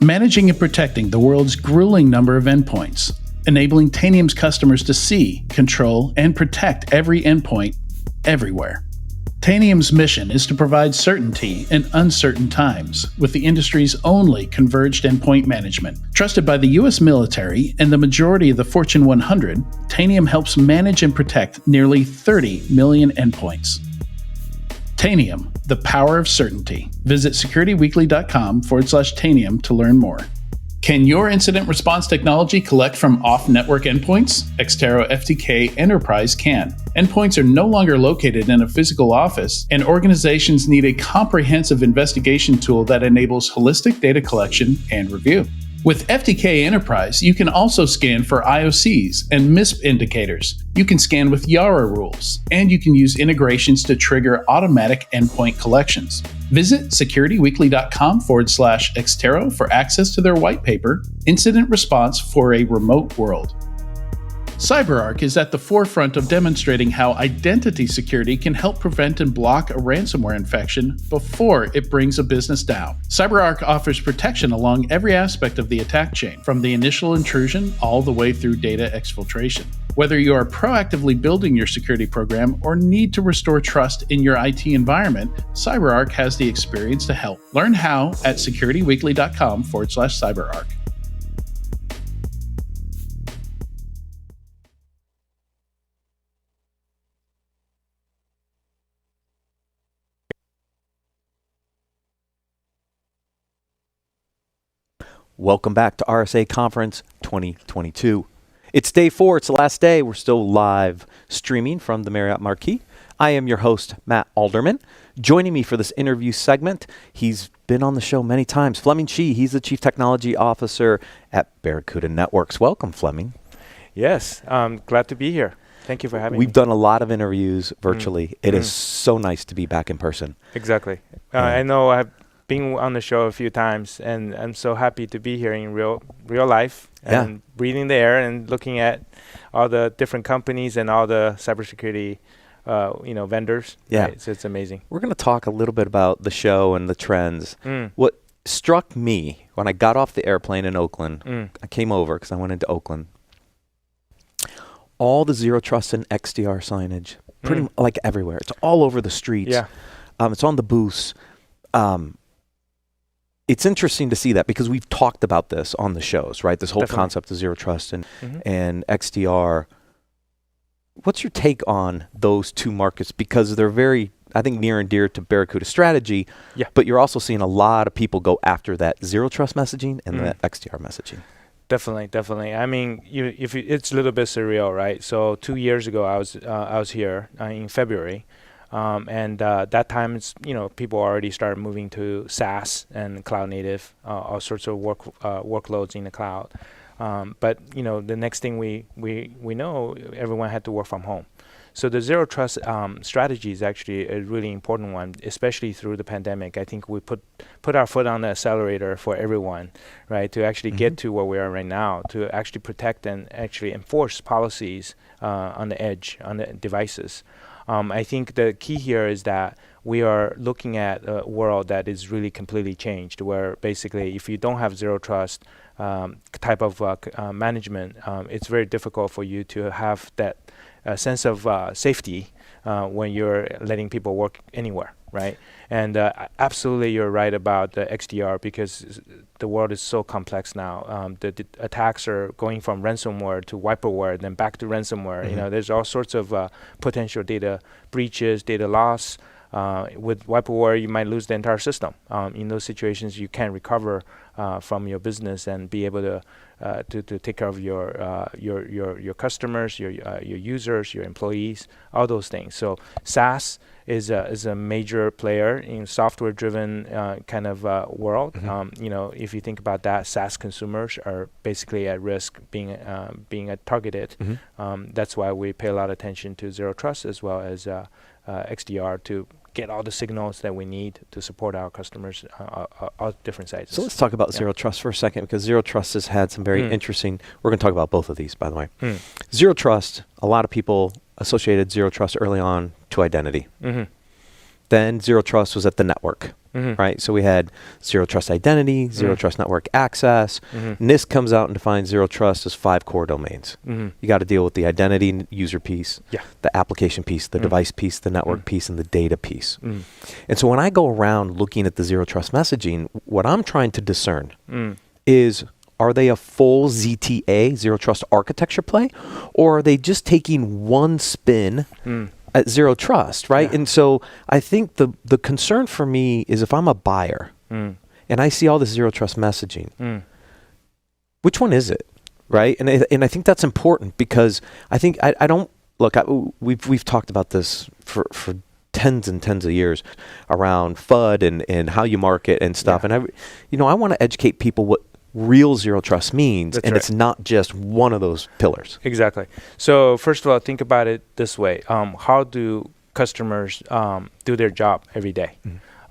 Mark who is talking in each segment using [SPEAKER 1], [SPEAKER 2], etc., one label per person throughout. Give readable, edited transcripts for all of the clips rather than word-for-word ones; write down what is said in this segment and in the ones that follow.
[SPEAKER 1] managing and protecting the world's grueling number of endpoints, enabling Tanium's customers to see, control, and protect every endpoint everywhere. Tanium's mission is to provide certainty in uncertain times with the industry's only converged endpoint management. Trusted by the U.S. military and the majority of the Fortune 100, Tanium helps manage and protect nearly 30 million endpoints. Tanium, the power of certainty. Visit securityweekly.com/Tanium to learn more. Can your incident response technology collect from off-network endpoints? Xterra FTK Enterprise can. Endpoints are no longer located in a physical office, and organizations need a comprehensive investigation tool that enables holistic data collection and review. With FTK Enterprise, you can also scan for IOCs and MISP indicators. You can scan with Yara rules, and you can use integrations to trigger automatic endpoint collections. Visit securityweekly.com/Xterra for access to their white paper, Incident Response for a Remote World. CyberArk is at the forefront of demonstrating how identity security can help prevent and block a ransomware infection before it brings a business down. CyberArk offers protection along every aspect of the attack chain, from the initial intrusion all the way through data exfiltration. Whether you are proactively building your security program or need to restore trust in your IT environment, CyberArk has the experience to help. Learn how at securityweekly.com/CyberArk.
[SPEAKER 2] Welcome back to RSA Conference 2022. It's day 4. It's the last day. We're still live streaming from the Marriott Marquis. I am your host, Matt Alderman. Joining me for this interview segment, he's been on the show many times. Fleming Shi, he's the Chief Technology Officer at Barracuda Networks. Welcome, Fleming.
[SPEAKER 3] Yes, glad to be here. Thank you for having me.
[SPEAKER 2] We've done a lot of interviews virtually. It is so nice to be back in person.
[SPEAKER 3] Exactly. I know I've been on the show a few times, and I'm so happy to be here in real life and breathing the air and looking at all the different companies and all the cybersecurity vendors.
[SPEAKER 2] Yeah.
[SPEAKER 3] Right? So it's amazing.
[SPEAKER 2] We're going to talk a little bit about the show and the trends. What struck me when I got off the airplane in Oakland, I came over because I went into Oakland, all the Zero Trust and XDR signage, pretty like everywhere. It's all over the streets.
[SPEAKER 3] Yeah.
[SPEAKER 2] It's on the booths. It's interesting to see that because we've talked about this on the shows, right? This whole concept of Zero Trust and XDR. What's your take on those two markets? Because they're very, I think, near and dear to Barracuda strategy, but you're also seeing a lot of people go after that Zero Trust messaging and that XDR messaging.
[SPEAKER 3] Definitely. I mean, it's a little bit surreal, right? So 2 years ago, I was here in February. That time, it's people already started moving to SaaS and cloud native, all sorts of workloads in the cloud. But the next thing we know, everyone had to work from home. So the Zero Trust strategy is actually a really important one, especially through the pandemic. I think we put our foot on the accelerator for everyone, right, to actually get to where we are right now, to actually protect and actually enforce policies on the edge, on the devices. I think the key here is that we are looking at a world that is really completely changed, where basically if you don't have Zero Trust type of management, it's very difficult for you to have that sense of safety when you're letting people work anywhere, right? And absolutely you're right about the XDR, because the world is so complex now. The attacks are going from ransomware to wiperware, then back to ransomware. There's all sorts of potential data breaches, data loss. With wiperware, you might lose the entire system. In those situations, you can't recover from your business and be able to take care of your customers, your users, your employees, all those things. So SaaS is a major player in software-driven kind of world. If you think about that, SaaS consumers are basically at risk being targeted. That's why we pay a lot of attention to Zero Trust as well as XDR to get all the signals that we need to support our customers all different sizes.
[SPEAKER 2] So let's talk about Zero Trust for a second, because Zero Trust has had some very interesting, we're going to talk about both of these, by the way. Zero Trust, a lot of people associated Zero Trust early on to identity. Then Zero Trust was at the network, right? So we had Zero Trust Identity, Zero Trust Network Access. NIST comes out and defines Zero Trust as 5 core domains. You got to deal with the identity user piece, the application piece, the device piece, the network piece, and the data piece. And so when I go around looking at the Zero Trust messaging, what I'm trying to discern is, are they a full ZTA, Zero Trust architecture play, or are they just taking one spin at Zero Trust, right? And so I think the concern for me is, if I'm a buyer and I see all this Zero Trust messaging, which one is it, right? And I think that's important, because I think I don't look. We've talked about this for tens and tens of years around FUD and how you market and stuff. And I want to educate people what real Zero Trust means. That's and right. It's not just one of those pillars.
[SPEAKER 3] Exactly. So first of all, think about it this way. How do customers do their job every day?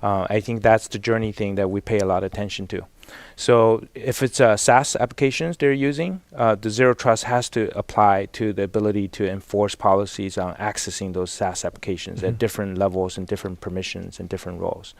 [SPEAKER 3] I think that's the journey thing that we pay a lot of attention to. So if it's SaaS applications they're using, the Zero Trust has to apply to the ability to enforce policies on accessing those SaaS applications at different levels and different permissions and different roles.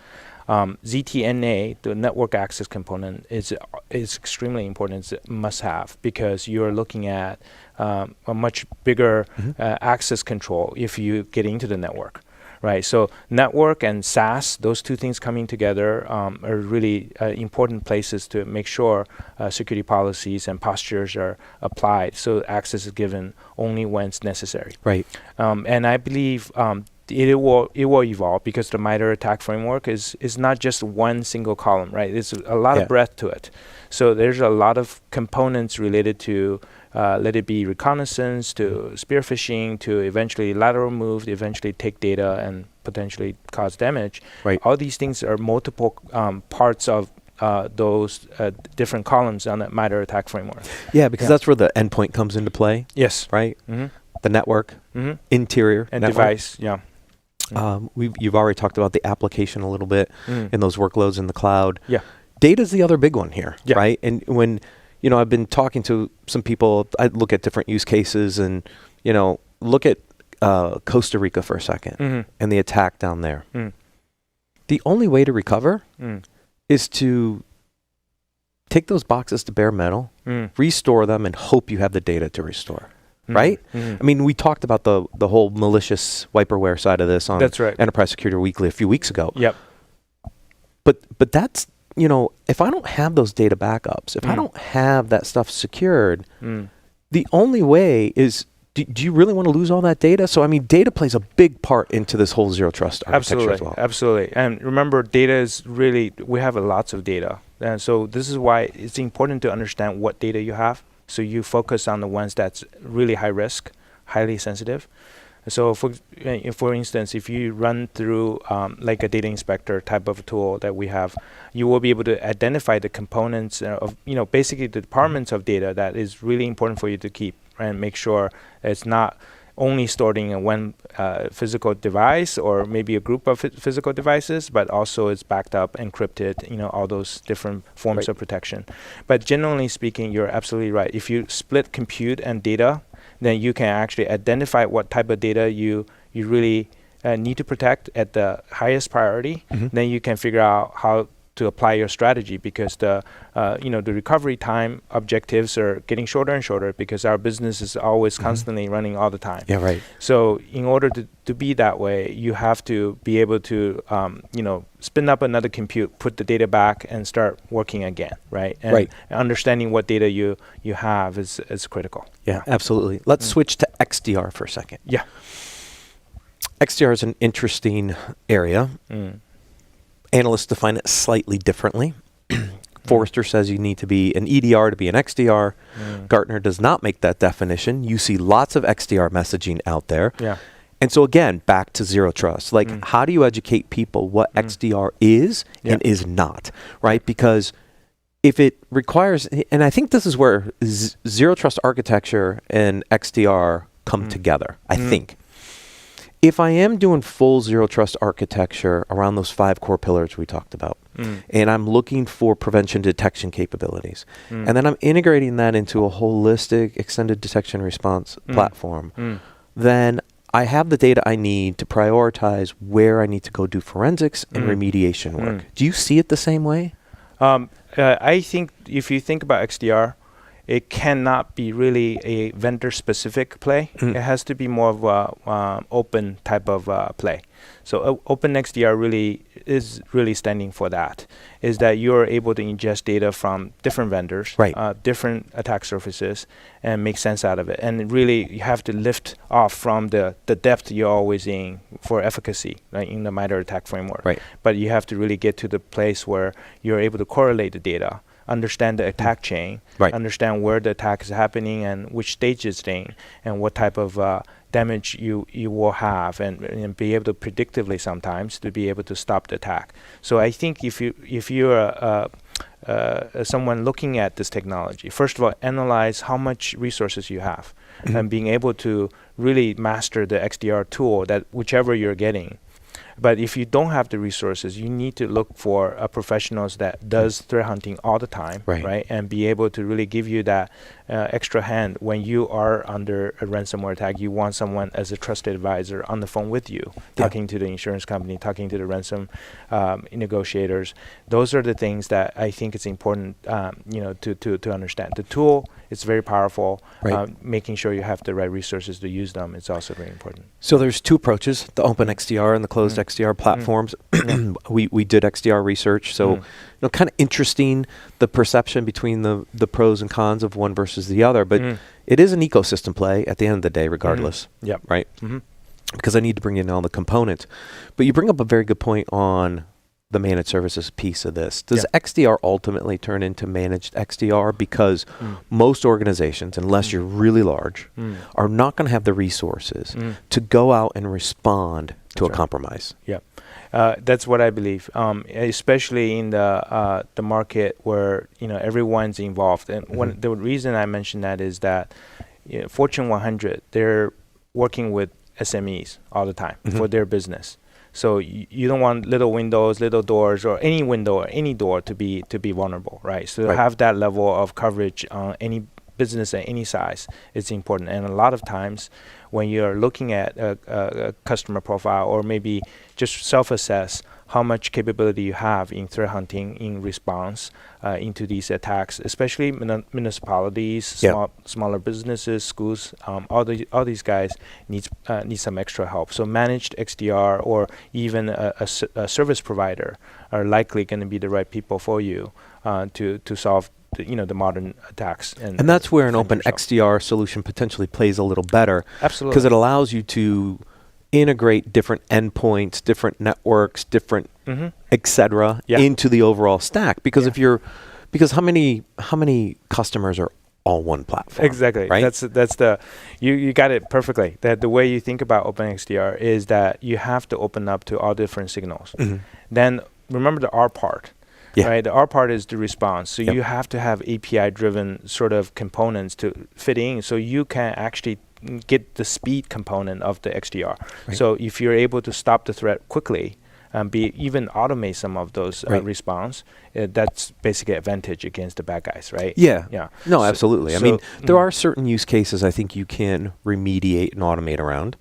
[SPEAKER 3] ZTNA, the network access component, is extremely important. It's a must-have, because you're looking at a much bigger access control if you get into the network. Right, so network and SaaS, those two things coming together are really important places to make sure security policies and postures are applied, so access is given only when it's necessary.
[SPEAKER 2] Right.
[SPEAKER 3] And I believe it will evolve, because the MITRE ATT&CK framework is not just one single column, right? There's a lot of breadth to it. So there's a lot of components related to let it be reconnaissance, to spear phishing, to eventually lateral move, to eventually take data and potentially cause damage.
[SPEAKER 2] Right.
[SPEAKER 3] All these things are multiple parts of those different columns on that MITRE ATT&CK framework.
[SPEAKER 2] Yeah, because that's where the endpoint comes into play.
[SPEAKER 3] Yes.
[SPEAKER 2] Right? The network, interior
[SPEAKER 3] and
[SPEAKER 2] network.
[SPEAKER 3] Device,
[SPEAKER 2] You've already talked about the application a little bit and those workloads in the cloud.
[SPEAKER 3] Yeah.
[SPEAKER 2] Data's the other big one here, right? And when, I've been talking to some people, I look at different use cases and, look at Costa Rica for a second and the attack down there. The only way to recover is to take those boxes to bare metal, restore them, and hope you have the data to restore. Right? I mean, we talked about the whole malicious wiperware side of this on Enterprise Security Weekly a few weeks ago.
[SPEAKER 3] Yep.
[SPEAKER 2] But that's, if I don't have those data backups, if I don't have that stuff secured, the only way is, do you really want to lose all that data? So, I mean, data plays a big part into this whole Zero Trust architecture as well.
[SPEAKER 3] Absolutely. And remember, data is really, we have lots of data. And so this is why it's important to understand what data you have. So you focus on the ones that's really high risk, highly sensitive. So for instance, if you run through like a data inspector type of tool that we have, you will be able to identify the components of, basically the departments of data that is really important for you to keep, and make sure it's not only stored in one physical device or maybe a group of physical devices, but also it's backed up, encrypted, all those different forms of protection. But generally speaking, you're absolutely right. If you split compute and data, then you can actually identify what type of data you really need to protect at the highest priority. Then you can figure out how to apply your strategy, because the recovery time objectives are getting shorter and shorter, because our business is always constantly running all the time.
[SPEAKER 2] Yeah, right.
[SPEAKER 3] So in order to be that way, you have to be able to spin up another compute, put the data back, and start working again, right? And understanding what data you have is critical.
[SPEAKER 2] Yeah, absolutely. Let's switch to XDR for a second.
[SPEAKER 3] Yeah.
[SPEAKER 2] XDR is an interesting area. Analysts define it slightly differently. Forrester says you need to be an EDR to be an XDR. Gartner does not make that definition. You see lots of XDR messaging out there.
[SPEAKER 3] Yeah.
[SPEAKER 2] And so again, back to Zero Trust. Like, how do you educate people what XDR is and is not, right? Because if it requires, and I think this is where Zero Trust architecture and XDR come together, I think. If I am doing full Zero Trust architecture around those 5 core pillars we talked about, and I'm looking for prevention detection capabilities, and then I'm integrating that into a holistic extended detection response platform, then I have the data I need to prioritize where I need to go do forensics and remediation work. Do you see it the same way?
[SPEAKER 3] I think if you think about XDR, it cannot be really a vendor-specific play. It has to be more of a open type of play. So Open XDR really is standing for that, is that you're able to ingest data from different vendors, different attack surfaces, and make sense out of it. And really, you have to lift off from the depth you're always in for efficacy, right, in the MITRE ATT&CK framework.
[SPEAKER 2] Right.
[SPEAKER 3] But you have to really get to the place where you're able to correlate the data, understand the attack chain, understand where the attack is happening and which stage it's in, and what type of damage you will have, and be able to predictively sometimes to be able to stop the attack. So I think if you're someone looking at this technology, first of all, analyze how much resources you have, and being able to really master the XDR tool, that whichever you're getting. But if you don't have the resources, you need to look for professionals that does threat hunting all the time, right? And be able to really give you that extra hand when you are under a ransomware attack. You want someone as a trusted advisor on the phone with you, talking to the insurance company, talking to the ransom negotiators. Those are the things that I think it's important, to understand. The tool is very powerful. Making sure you have the right resources to use them is also very important.
[SPEAKER 2] So there's two approaches: the open XDR and the closed XDR platforms. We did XDR research, so kind of interesting, the perception between the pros and cons of one versus the other. But it is an ecosystem play at the end of the day, regardless. Right? Because I need to bring in all the components. But you bring up a very good point on the managed services piece of this. Does XDR ultimately turn into managed XDR? Because most organizations, unless you're really large, are not going to have the resources to go out and respond to a compromise.
[SPEAKER 3] That's what I believe, especially in the market where everyone's involved. And the reason I mention that is that Fortune 100, they're working with SMEs all the time for their business. So you don't want little windows, little doors, or any window or any door to be vulnerable, right? So to have that level of coverage on any business at any size is important. And a lot of times when you're looking at a customer profile, or maybe just self-assess how much capability you have in threat hunting, in response into these attacks, especially municipalities, smaller businesses, schools, all these guys need some extra help. So managed XDR or even a service provider are likely going to be the right people for you to solve the modern attacks. And
[SPEAKER 2] that's where an open XDR solution potentially plays a little better.
[SPEAKER 3] Absolutely.
[SPEAKER 2] Because it allows you to integrate different endpoints, different networks, different et cetera into the overall stack. Because because how many customers are all one platform?
[SPEAKER 3] Exactly.
[SPEAKER 2] Right?
[SPEAKER 3] That's the you got it perfectly. That the way you think about open XDR is that you have to open up to all different signals. Then remember the R part. Right, the R part is the response. So you have to have API-driven sort of components to fit in, so you can actually get the speed component of the XDR. So if you're able to stop the threat quickly, even automate some of those response, that's basically advantage against the bad guys, right?
[SPEAKER 2] No, absolutely. I mean, there are certain use cases I think you can remediate and automate around.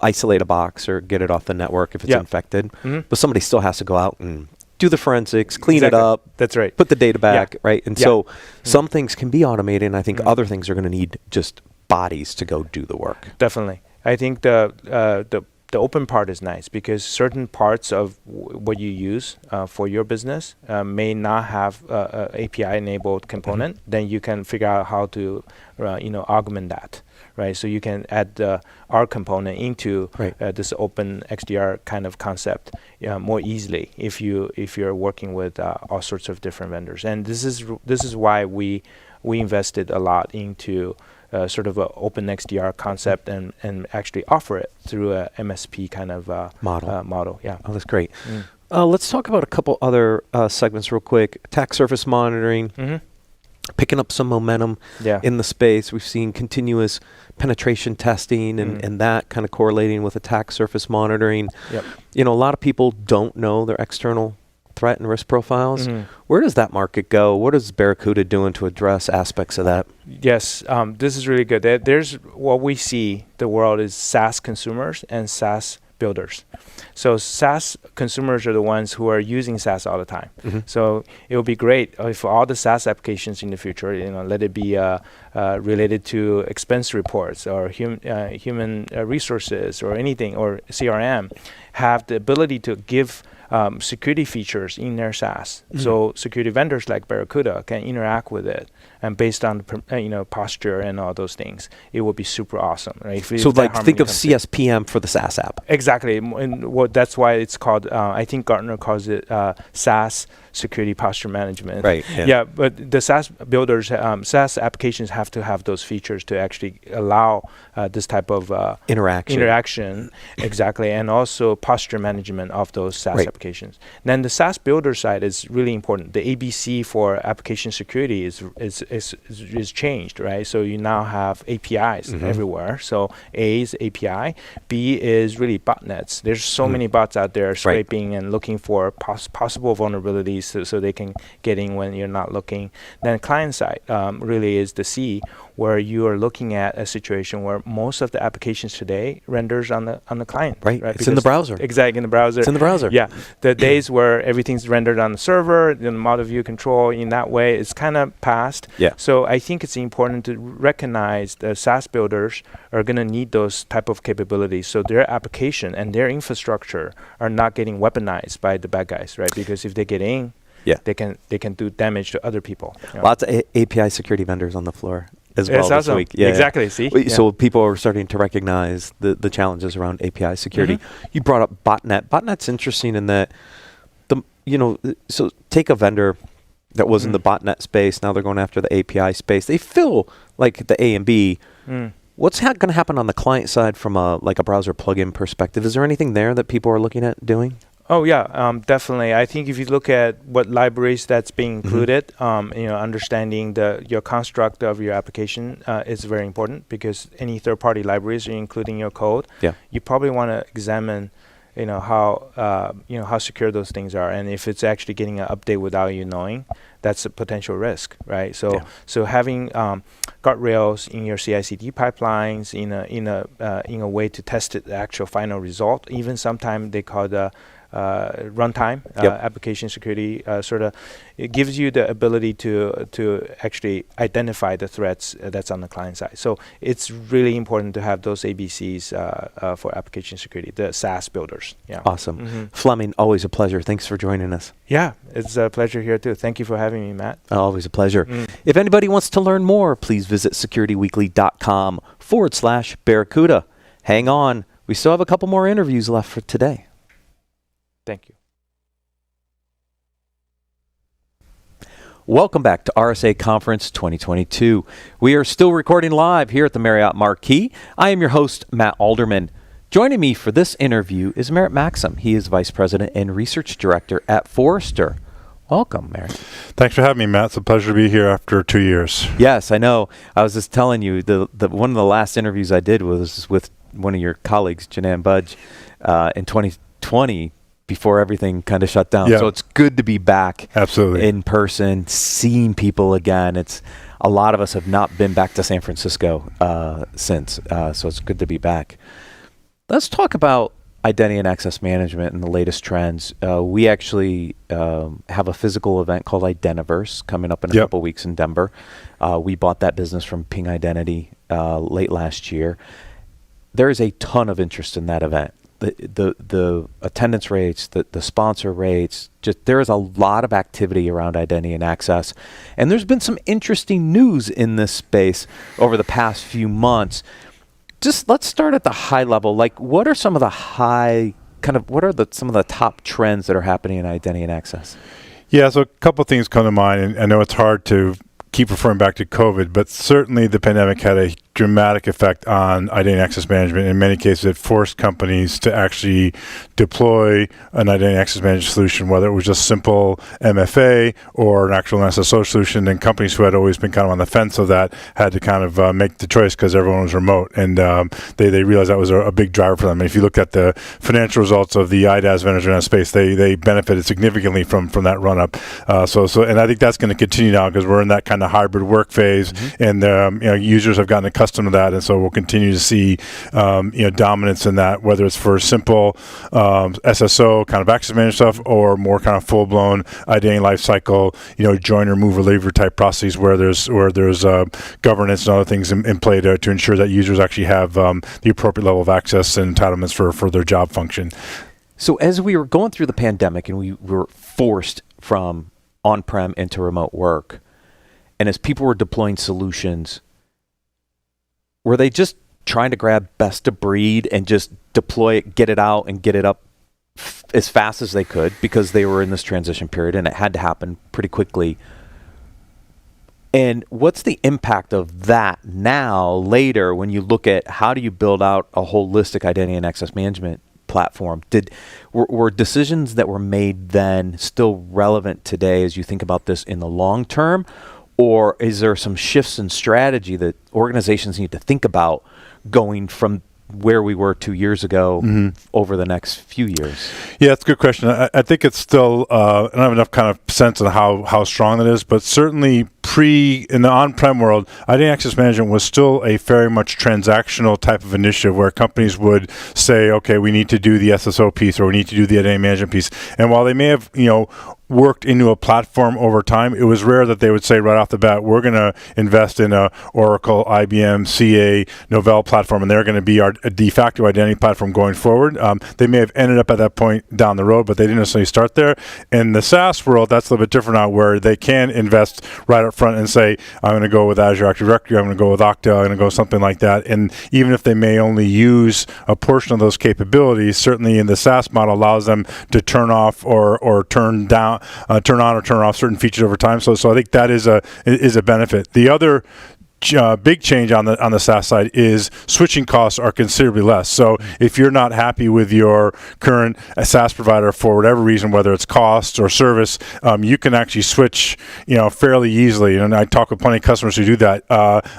[SPEAKER 2] Isolate a box or get it off the network if it's infected. But somebody still has to go out and do the forensics, clean it up.
[SPEAKER 3] That's right.
[SPEAKER 2] Put the data back, right? And so some things can be automated, and I think other things are going to need just bodies to go do the work.
[SPEAKER 3] Definitely. I think the open part is nice because certain parts of what you use for your business may not have a API-enabled component. Then you can figure out how to augment that. Right, so you can add the R component into this open XDR kind of concept more easily if you're working with all sorts of different vendors. And this is why we invested a lot into sort of an open XDR concept and actually offer it through a MSP kind of model.
[SPEAKER 2] Oh, that's great. Let's talk about a couple other segments real quick. Attack surface monitoring. Picking up some momentum in the space. We've seen continuous penetration testing and that kind of correlating with attack surface monitoring. A lot of people don't know their external threat and risk profiles. Where does that market go? What is Barracuda doing to address aspects of that?
[SPEAKER 3] Yes, this is really good. There's what we see the world is SaaS consumers and SaaS builders. So SaaS consumers are the ones who are using SaaS all the time. So it would be great if all the SaaS applications in the future, let it be related to expense reports or human resources or anything, or CRM, have the ability to give security features in their SaaS. So security vendors like Barracuda can interact with it, and based on posture and all those things, it will be super awesome. Right?
[SPEAKER 2] So like think of CSPM for the SaaS app.
[SPEAKER 3] Exactly, and that's why it's called. I think Gartner calls it SaaS security posture management.
[SPEAKER 2] Right.
[SPEAKER 3] Yeah, but the SaaS builders, SaaS applications have to have those features to actually allow this type of interaction. Exactly, and also posture management of those SaaS applications. Then the SaaS builder side is really important. The ABC for application security is changed, right? So you now have APIs everywhere. So A is API, B is really botnets. There's so many bots out there scraping and looking for possible vulnerabilities so they can get in when you're not looking. Then client side really is the C, where you are looking at a situation where most of the applications today renders on the client.
[SPEAKER 2] Right. It's in the browser.
[SPEAKER 3] Exactly, in the browser.
[SPEAKER 2] It's in the browser.
[SPEAKER 3] Yeah. The days where everything's rendered on the server, the model view control in that way, it's kind of past.
[SPEAKER 2] Yeah.
[SPEAKER 3] So I think it's important to recognize the SaaS builders are going to need those type of capabilities, so their application and their infrastructure are not getting weaponized by the bad guys, right? Because if they get in, they can do damage to other people.
[SPEAKER 2] Lots of API security vendors on the floor as well this
[SPEAKER 3] awesome.
[SPEAKER 2] week. Yeah,
[SPEAKER 3] exactly. See,
[SPEAKER 2] so people are starting to recognize the challenges around API security. You brought up botnet. Botnet's interesting in that so take a vendor that was in the botnet space. Now they're going after the API space. They feel like the A and B. What's going to happen on the client side from a browser plugin perspective? Is there anything there that people are looking at doing?
[SPEAKER 3] Oh yeah, definitely. I think if you look at what libraries that's being included, understanding your construct of your application is very important, because any third-party libraries you're including your code, you probably want to examine, how secure those things are, and if it's actually getting an update without you knowing, that's a potential risk, right? So having guardrails in your CI/CD pipelines in a way to test the actual final result. Even sometimes they call the runtime application security it gives you the ability to actually identify the threats that's on the client side. So it's really important to have those ABCs for application security, the SaaS builders.
[SPEAKER 2] Awesome. Fleming, always a pleasure. Thanks for joining us.
[SPEAKER 3] Yeah, it's a pleasure here too. Thank you for having me, Matt.
[SPEAKER 2] Always a pleasure. If anybody wants to learn more, please visit securityweekly.com/Barracuda. Hang on. We still have a couple more interviews left for today.
[SPEAKER 3] Thank you.
[SPEAKER 2] Welcome back to RSA Conference 2022. We are still recording live here at the Marriott Marquis. I am your host, Matt Alderman. Joining me for this interview is Meritt Maxim. He is Vice President and Research Director at Forrester. Welcome, Meritt.
[SPEAKER 4] Thanks for having me, Matt. It's a pleasure to be here after 2 years.
[SPEAKER 2] Yes, I know. I was just telling you, the one of the last interviews I did was with one of your colleagues, Janan Budge, in 2020, before everything kind of shut down. So it's good to be back in person, seeing people again. It's a lot of us have not been back to San Francisco since, so it's good to be back. Let's talk about identity and access management and the latest trends. We actually have a physical event called Identiverse coming up in a couple weeks in Denver. We bought that business from Ping Identity late last year. There is a ton of interest in that event. The attendance rates, the sponsor rates, there is a lot of activity around identity and access. And there's been some interesting news in this space over the past few months. Just let's start at the high level. What are some of the some of the top trends that are happening in identity and access?
[SPEAKER 4] Yeah, so a couple of things come to mind, and I know it's hard to keep referring back to COVID, but certainly the pandemic had a dramatic effect on identity and access management. In many cases, it forced companies to actually deploy an identity and access management solution, whether it was just simple MFA or an actual SSO solution. And companies who had always been kind of on the fence of that had to kind of make the choice because everyone was remote. And they realized that was a big driver for them. And if you look at the financial results of the IDaaS vendors in that space, they benefited significantly from that run-up. And I think that's going to continue now because we're in that kind of hybrid work phase, and users have gotten accustomed to that, and so we'll continue to see dominance in that, whether it's for simple SSO kind of access management stuff or more kind of full-blown identity lifecycle, join, remove, reliever type processes where there's governance and other things in play to ensure that users actually have the appropriate level of access and entitlements for their job function.
[SPEAKER 2] So as we were going through the pandemic and we were forced from on-prem into remote work, and as people were deploying solutions, were they just trying to grab best of breed and just deploy it, get it out, and get it up as fast as they could because they were in this transition period and it had to happen pretty quickly? And what's the impact of that now, later, when you look at how do you build out a holistic identity and access management platform? Were decisions that were made then still relevant today as you think about this in the long term? Or is there some shifts in strategy that organizations need to think about going from where we were 2 years ago over the next few years?
[SPEAKER 4] Yeah, that's a good question. I think it's still, I don't have enough kind of sense of how strong that is, but certainly in the on-prem world, identity access management was still a very much transactional type of initiative where companies would say, okay, we need to do the SSO piece or we need to do the identity management piece. And while they may have, worked into a platform over time, it was rare that they would say right off the bat, we're going to invest in a Oracle, IBM, CA, Novell platform, and they're going to be our de facto identity platform going forward. They may have ended up at that point down the road, but they didn't necessarily start there. In the SaaS world, that's a little bit different now, where they can invest right up front and say, I'm going to go with Azure Active Directory, I'm going to go with Okta, I'm going to go something like that. And even if they may only use a portion of those capabilities, certainly in the SaaS model allows them to turn off or turn on or turn off certain features over time. So I think that is a benefit. The other big change on the SaaS side is switching costs are considerably less. So if you're not happy with your current SaaS provider for whatever reason, whether it's cost or service, you can actually switch, fairly easily. And I talk with plenty of customers who do that.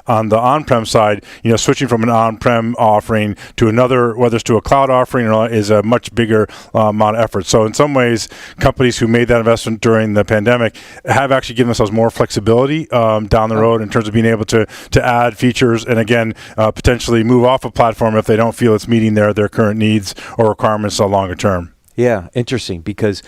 [SPEAKER 4] On the on-prem side, switching from an on-prem offering to another, whether it's to a cloud offering or not, is a much bigger amount of effort. So in some ways, companies who made that investment during the pandemic have actually given themselves more flexibility down the road in terms of being able to add features and, again, potentially move off a platform if they don't feel it's meeting their current needs or requirements longer term.
[SPEAKER 2] Yeah, interesting, because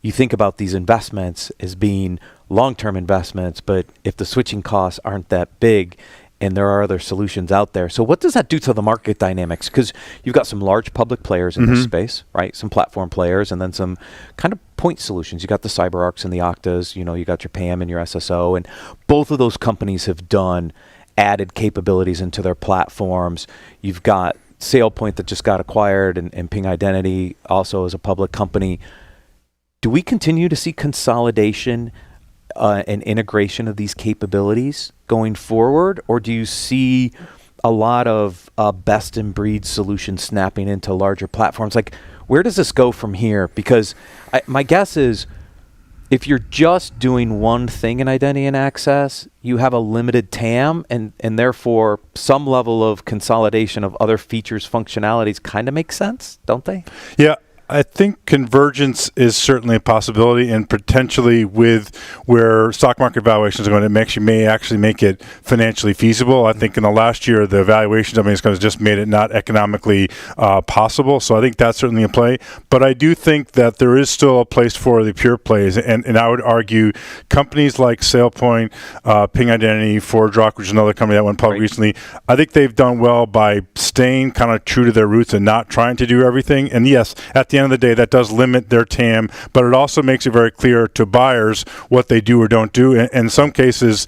[SPEAKER 2] you think about these investments as being long-term investments, but if the switching costs aren't that big and there are other solutions out there. So what does that do to the market dynamics? Because you've got some large public players in this space, right? Some platform players, and then some kind of point solutions. You got the CyberArks and the Oktas, you got your PAM and your SSO, and both of those companies have done added capabilities into their platforms. You've got SailPoint that just got acquired, and Ping Identity also as a public company. Do we continue to see consolidation and integration of these capabilities going forward, or do you see a lot of best-in-breed solutions snapping into larger platforms? Like, where does this go from here? Because my guess is if you're just doing one thing in identity and access, you have a limited TAM, and therefore some level of consolidation of other features, functionalities kind of makes sense, don't they?
[SPEAKER 4] Yeah. I think convergence is certainly a possibility, and potentially with where stock market valuations are going, it may actually make it financially feasible. I think in the last year, the valuations of it has just made it not economically possible. So I think that's certainly a play. But I do think that there is still a place for the pure plays, and I would argue companies like SailPoint, Ping Identity, ForgeRock, which is another company that went public recently, I think they've done well by staying kind of true to their roots and not trying to do everything. And yes, at the the end of the day, that does limit their TAM, but it also makes it very clear to buyers what they do or don't do. And in some cases,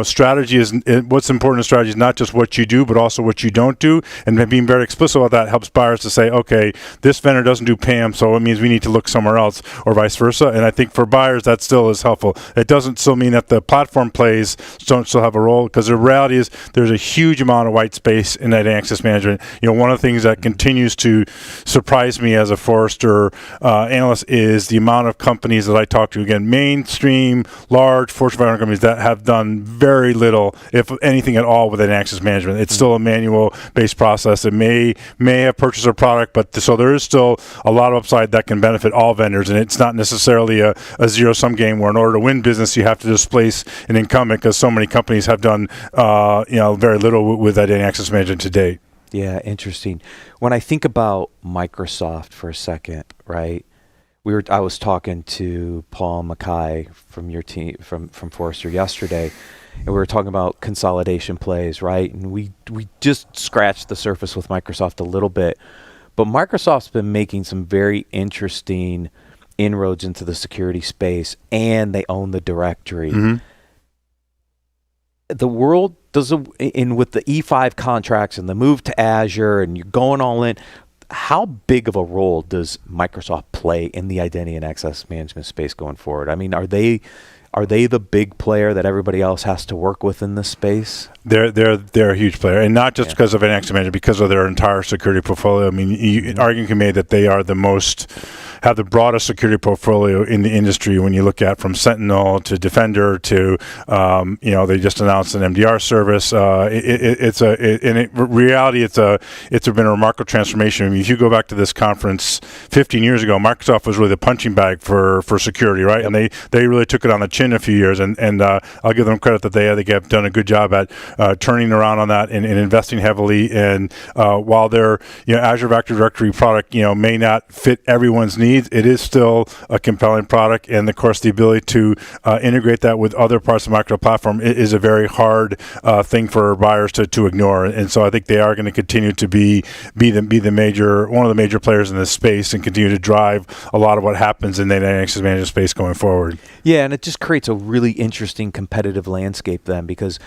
[SPEAKER 4] strategy is what's important in strategy is not just what you do, but also what you don't do. And being very explicit about that helps buyers to say, okay, this vendor doesn't do PAM, so it means we need to look somewhere else, or vice versa. And I think for buyers, that still is helpful. It doesn't still mean that the platform plays don't still have a role, because the reality is there's a huge amount of white space in identity access management. One of the things that continues to surprise me as a Forrester analyst is the amount of companies that I talk to, again, mainstream, large Fortune 500 companies that have done very little, if anything at all, with identity access management. It's still a manual-based process. It may have purchased a product, but so there is still a lot of upside that can benefit all vendors, and it's not necessarily a zero-sum game where in order to win business, you have to displace an incumbent, because so many companies have done very little with identity access management to date.
[SPEAKER 2] Yeah, interesting. When I think about Microsoft for a second, right? I was talking to Paul Mackay from your team from Forrester yesterday, and we were talking about consolidation plays, right? And we just scratched the surface with Microsoft a little bit, but Microsoft's been making some very interesting inroads into the security space, and they own the directory.
[SPEAKER 4] Mm-hmm.
[SPEAKER 2] The world with the E5 contracts and the move to Azure, and you're going all in, how big of a role does Microsoft play in the identity and access management space going forward? I mean, are they the big player that everybody else has to work with in this space?
[SPEAKER 4] They're a huge player, and not just because of an access manager, because of their entire security portfolio. I mean, argument can be made that they are have the broadest security portfolio in the industry. When you look at from Sentinel to Defender to, they just announced an MDR service. In reality, it's been a remarkable transformation. I mean, if you go back to this conference 15 years ago, Microsoft was really the punching bag for security, right? Yep. And they really took it on the chin a few years, and I'll give them credit that they have done a good job at turning around on that and investing heavily. And while their Azure Active Directory product may not fit everyone's needs, it is still a compelling product, and of course the ability to integrate that with other parts of the Microsoft platform is a very hard thing for buyers to ignore. And so I think they are going to continue to be one of the major players in this space, and continue to drive a lot of what happens in the identity access management space going forward.
[SPEAKER 2] Yeah, and it just creates a really interesting competitive landscape then, because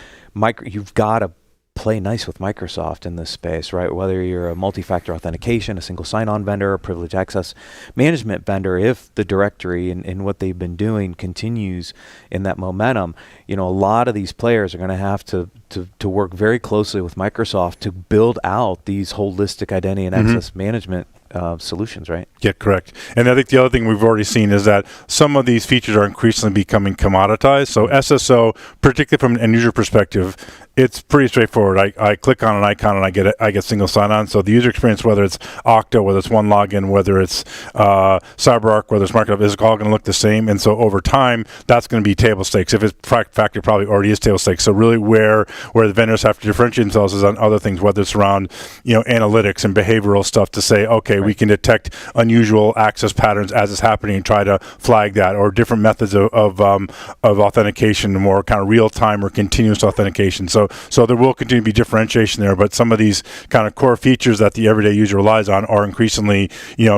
[SPEAKER 2] you've got to play nice with Microsoft in this space, right? Whether you're a multi-factor authentication, a single sign-on vendor, a privileged access management vendor, if the directory and what they've been doing continues in that momentum, a lot of these players are going to have to work very closely with Microsoft to build out these holistic identity and access management solutions, right?
[SPEAKER 4] Yeah, correct. And I think the other thing we've already seen is that some of these features are increasingly becoming commoditized. So SSO, particularly from an end user perspective, it's pretty straightforward. I click on an icon and I get single sign-on. So the user experience, whether it's Okta, whether it's One Login, whether it's CyberArk, whether it's Microsoft, is all going to look the same. And so over time, that's going to be table stakes. If it's fact, it probably already is table stakes. So really, where the vendors have to differentiate themselves is on other things, whether it's around analytics and behavioral stuff to say, okay, we can detect unusual access patterns as it's happening and try to flag that, or different methods of authentication, more kind of real time or continuous authentication. So there will continue to be differentiation there, but some of these kind of core features that the everyday user relies on are increasingly,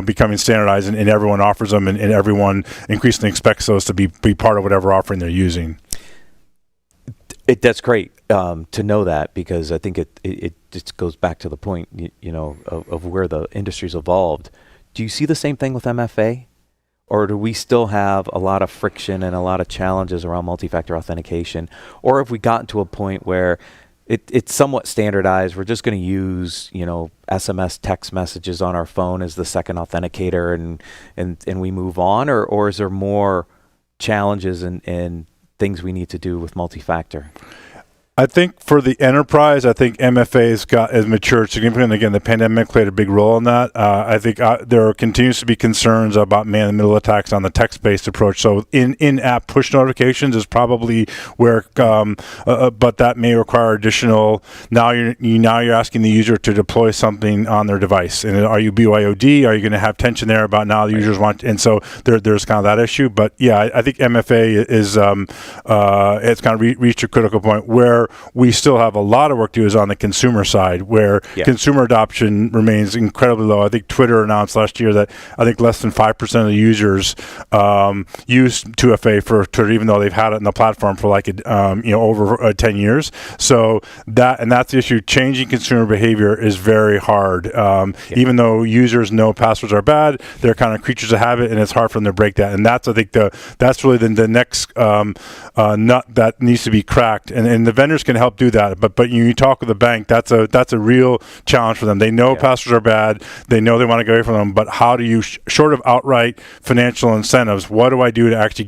[SPEAKER 4] becoming standardized, and everyone offers them, and everyone increasingly expects those to be part of whatever offering they're using.
[SPEAKER 2] That's great to know that, because I think it just goes back to the point, of where the industry's evolved. Do you see the same thing with MFA? Or do we still have a lot of friction and a lot of challenges around multi-factor authentication? Or have we gotten to a point where it's somewhat standardized? We're just going to use, SMS text messages on our phone as the second authenticator, and we move on? Or is there more challenges and things we need to do with multi-factor?
[SPEAKER 4] I think for the enterprise, MFA has matured significantly. Again, the pandemic played a big role in that. I think there continues to be concerns about man-in-the-middle attacks on the text-based approach. So in-app push notifications is probably where, but that may require additional. Now you're asking the user to deploy something on their device, and are you BYOD? Are you going to have tension there about now the users want? And so there's kind of that issue. But yeah, I think MFA is it's kind of reached a critical point where where we still have a lot of work to do is on the consumer side, where consumer adoption remains incredibly low. I think Twitter announced last year that I think less than 5% of the users use 2FA for Twitter, even though they've had it in the platform for like over 10 years. So that's the issue. Changing consumer behavior is very hard. Even though users know passwords are bad, they're kind of creatures of habit, and it's hard for them to break that. And that's, I think, that's really the next nut that needs to be cracked. And the vendors can help do that. But you talk with the bank, that's a real challenge for them. They know passwords are bad. They know they want to get away from them. But how do you, short of outright financial incentives, what do I do to actually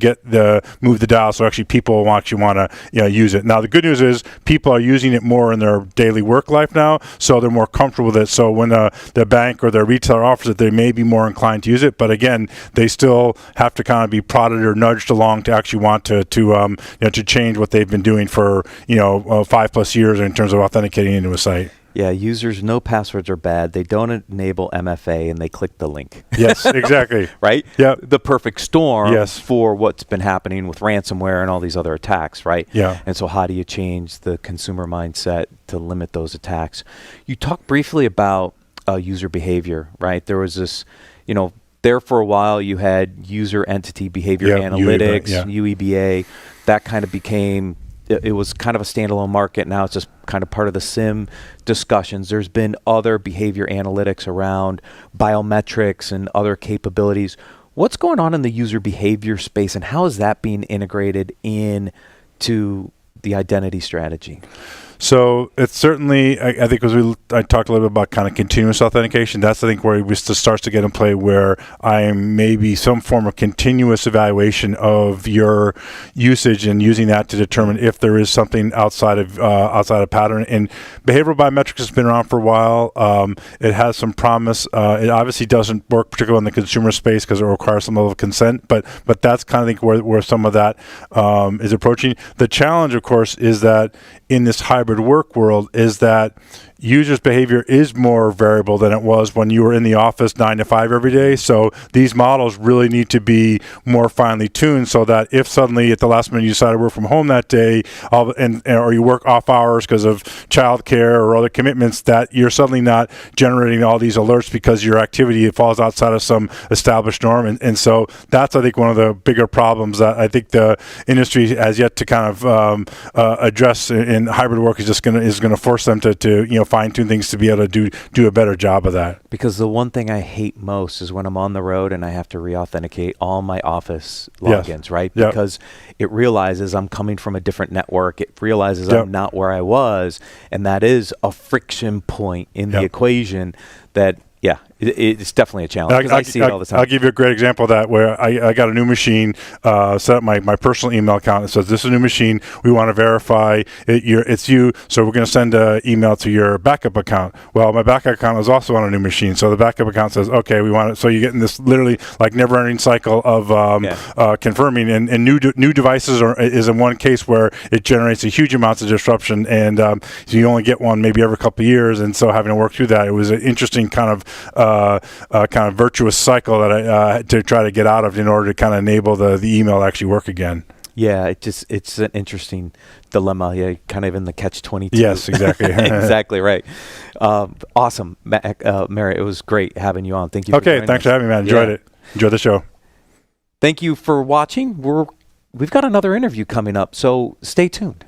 [SPEAKER 4] move the dial so actually people will actually want to use it? Now, the good news is people are using it more in their daily work life now, so they're more comfortable with it. So when the bank or their retailer offers it, they may be more inclined to use it. But again, they still have to kind of be prodded or nudged along to actually want to change what they've been doing for 5+ years in terms of authenticating into a site.
[SPEAKER 2] Yeah, users know passwords are bad. They don't enable MFA, and they click the link.
[SPEAKER 4] Yes, exactly.
[SPEAKER 2] Right?
[SPEAKER 4] Yeah.
[SPEAKER 2] The perfect storm for what's been happening with ransomware and all these other attacks, right?
[SPEAKER 4] Yeah.
[SPEAKER 2] And so how do you change the consumer mindset to limit those attacks? You talked briefly about user behavior, right? There was this, there for a while you had user entity behavior analytics, UEBA. That kind of became... It was kind of a standalone market. Now it's just kind of part of the SIM discussions. There's been other behavior analytics around biometrics and other capabilities. What's going on in the user behavior space, and how is that being integrated into the identity strategy?
[SPEAKER 4] So it's certainly, I think, I talked a little bit about kind of continuous authentication. That's, I think, where it starts to get in play, where I'm maybe some form of continuous evaluation of your usage and using that to determine if there is something outside of pattern. And behavioral biometrics has been around for a while. It has some promise. It obviously doesn't work particularly in the consumer space because it requires some level of consent. But that's kind of, I think, where some of that is approaching. The challenge, of course, is that in this hybrid work world is that users' behavior is more variable than it was when you were in the office 9 to 5 every day. So these models really need to be more finely tuned so that if suddenly at the last minute you decide to work from home that day or you work off hours because of childcare or other commitments, that you're suddenly not generating all these alerts because your activity falls outside of some established norm. And so that's, I think, one of the bigger problems that I think the industry has yet to kind of address in hybrid work is going to force them to fine-tune things to be able to do a better job of that.
[SPEAKER 2] Because the one thing I hate most is when I'm on the road and I have to re-authenticate all my office logins, right? Because it realizes I'm coming from a different network. It realizes I'm not where I was, and that is a friction point in the equation that it's definitely a challenge because I see it all the time.
[SPEAKER 4] I'll give you a great example of that where I got a new machine, set up my personal email account. It says, this is a new machine. We want to verify it's you. So we're going to send an email to your backup account. Well, my backup account is also on a new machine. So the backup account says, okay, we want it. So you get in this literally like never ending cycle of confirming. And new devices is in one case where it generates a huge amounts of disruption. And so you only get one maybe every couple of years. And so having to work through that, it was an interesting kind of virtuous cycle that I had to try to get out of in order to kind of enable the email to actually work again.
[SPEAKER 2] Yeah, it's an interesting dilemma. Yeah, kind of in the catch-22.
[SPEAKER 4] Yes, exactly.
[SPEAKER 2] Exactly right. Awesome, Merritt. It was great having you on. Thank you.
[SPEAKER 4] Okay, thanks for having me, man. Enjoyed it. Enjoy the show.
[SPEAKER 2] Thank you for watching. We've got another interview coming up, so stay tuned.